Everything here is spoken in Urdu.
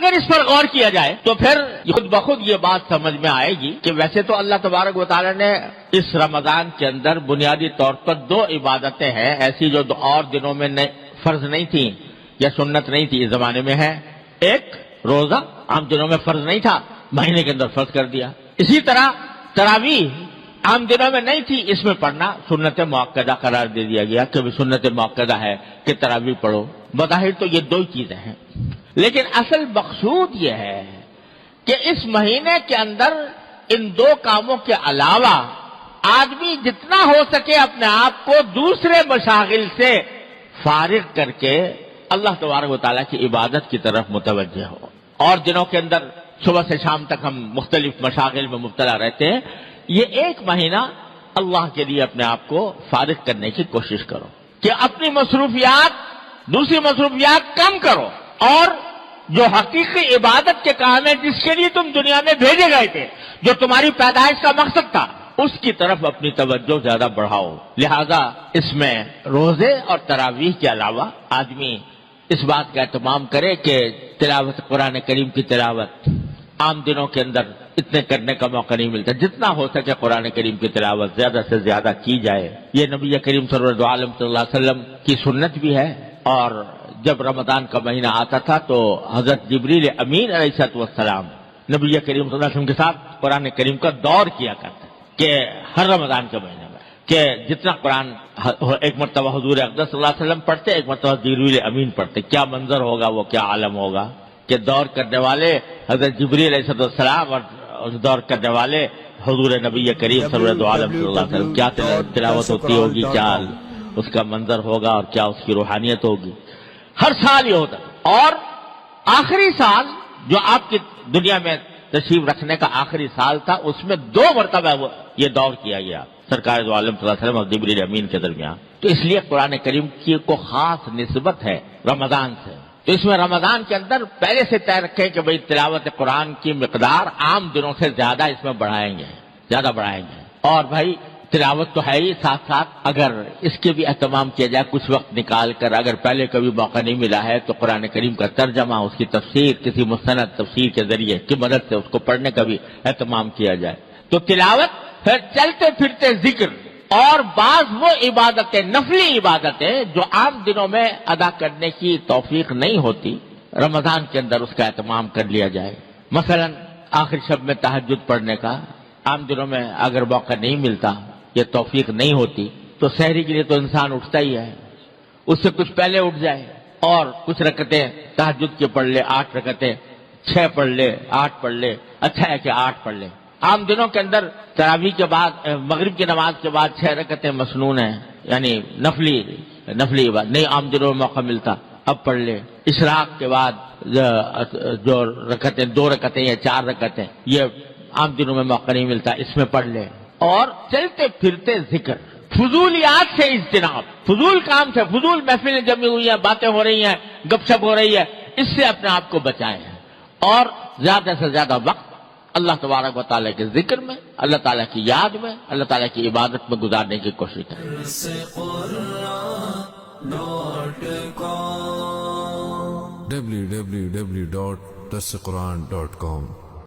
اگر اس پر غور کیا جائے تو پھر خود بخود یہ بات سمجھ میں آئے گی کہ ویسے تو اللہ تبارک و تعالی نے اس رمضان کے اندر بنیادی طور پر 2 عبادتیں ہیں ایسی جو اور دنوں میں فرض نہیں تھیں یا سنت نہیں تھی، اس زمانے میں ہے. ایک روزہ عام دنوں میں فرض نہیں تھا، مہینے کے اندر فرض کر دیا. اسی طرح تراویح عام دنوں میں نہیں تھی، اس میں پڑھنا سنت مؤکدہ قرار دے دیا گیا کہ سنت مؤکدہ ہے کہ تراویح پڑھو. بظاہر تو یہ 2 چیزیں ہیں، لیکن اصل مقصود یہ ہے کہ اس مہینے کے اندر ان 2 کاموں کے علاوہ آدمی جتنا ہو سکے اپنے آپ کو دوسرے مشاغل سے فارغ کر کے اللہ تبارک و تعالیٰ کی عبادت کی طرف متوجہ ہو. اور دنوں کے اندر صبح سے شام تک ہم مختلف مشاغل میں مبتلا رہتے ہیں. یہ ایک مہینہ اللہ کے لیے اپنے آپ کو فارغ کرنے کی کوشش کرو کہ اپنی دوسری مصروفیات کم کرو، اور جو حقیقی عبادت کے کام ہے جس کے لیے تم دنیا میں بھیجے گئے تھے، جو تمہاری پیدائش کا مقصد تھا، اس کی طرف اپنی توجہ زیادہ بڑھاؤ. لہذا اس میں روزے اور تراویح کے علاوہ آدمی اس بات کا اہتمام کرے کہ تلاوت قرآن کریم کی تلاوت عام دنوں کے اندر اتنے کرنے کا موقع نہیں ملتا. جتنا ہو سکے قرآن کریم کی تلاوت زیادہ سے زیادہ کی جائے. یہ نبی کریم صلی اللہ علیہ وسلم کی سنت بھی ہے. اور جب رمضان کا مہینہ آتا تھا تو حضرت جبریل امین علیہ السلام نبی کریم صلی اللہ علیہ وسلم کے ساتھ قرآن کریم کا دور کیا کرتے کہ ہر رمضان کے مہینے میں کہ جتنا قرآن ایک مرتبہ حضور اقدس صلی اللہ علیہ وسلم پڑھتے، ایک مرتبہ جبریل امین پڑھتے. کیا منظر ہوگا، وہ کیا عالم ہوگا کہ دور کرنے والے حضرت جبریل علیہ السلام اور دور کرنے والے حضور نبی کریم صلی اللہ علیہ وسلم کیا تلاوت ہوتی ہوگی، کیا اس کا منظر ہوگا اور کیا اس کی روحانیت ہوگی. ہر سال یہ ہوتا. اور آخری سال جو آپ کی دنیا میں تشریف رکھنے کا آخری سال تھا، اس میں 2 مرتبہ یہ دور کیا گیا سرکار دو عالم صلی اللہ علیہ وسلم اور جبریل امین کے درمیان. تو اس لیے قرآن کریم کی کو خاص نسبت ہے رمضان سے. تو اس میں رمضان کے اندر پہلے سے طے رکھیں کہ بھئی تلاوت قرآن کی مقدار عام دنوں سے زیادہ اس میں بڑھائیں گے. اور بھائی تلاوت تو ہے ہی، ساتھ ساتھ اگر اس کے بھی اہتمام کیا جائے کچھ وقت نکال کر، اگر پہلے کبھی موقع نہیں ملا ہے تو قرآن کریم کا ترجمہ، اس کی تفسیر کسی مستند تفسیر کے ذریعے کی مدد سے اس کو پڑھنے کا بھی اہتمام کیا جائے. تو تلاوت، پھر چلتے پھرتے ذکر، اور بعض وہ عبادتیں، نفلی عبادتیں جو عام دنوں میں ادا کرنے کی توفیق نہیں ہوتی، رمضان کے اندر اس کا اہتمام کر لیا جائے. مثلا آخر شب میں تہجد پڑھنے کا عام دنوں میں اگر موقع نہیں ملتا، یہ توفیق نہیں ہوتی، تو سحری کے لیے تو انسان اٹھتا ہی ہے، اس سے کچھ پہلے اٹھ جائے اور کچھ رکعتیں تہجد کی پڑھ لے، 8 رکعتیں، 6 پڑھ لے، 8 پڑھ لے. اچھا ہے کہ 8 پڑھ لے. عام دنوں کے اندر تراویح کے بعد، مغرب کی نماز کے بعد 6 رکعتیں مسنون ہیں، یعنی نفلی عبادت نہیں عام دنوں میں موقع ملتا، اب پڑھ لے. اشراق کے بعد جو رکعتیں، 2 رکعتیں یا 4 رکعتیں، یہ عام دنوں میں موقع نہیں ملتا، اس میں پڑھ لے. اور چلتے پھرتے ذکر، فضولیات سے اجتناب، فضول کام سے، فضول محفلیں جمی ہوئی ہیں، باتیں ہو رہی ہیں، گپ شپ ہو رہی ہے، اس سے اپنے آپ کو بچائیں. اور زیادہ سے زیادہ وقت اللہ تبارک و تعالیٰ کے ذکر میں، اللہ تعالیٰ کی یاد میں، اللہ تعالیٰ کی عبادت میں گزارنے کی کوشش کریں. www.darsequran.com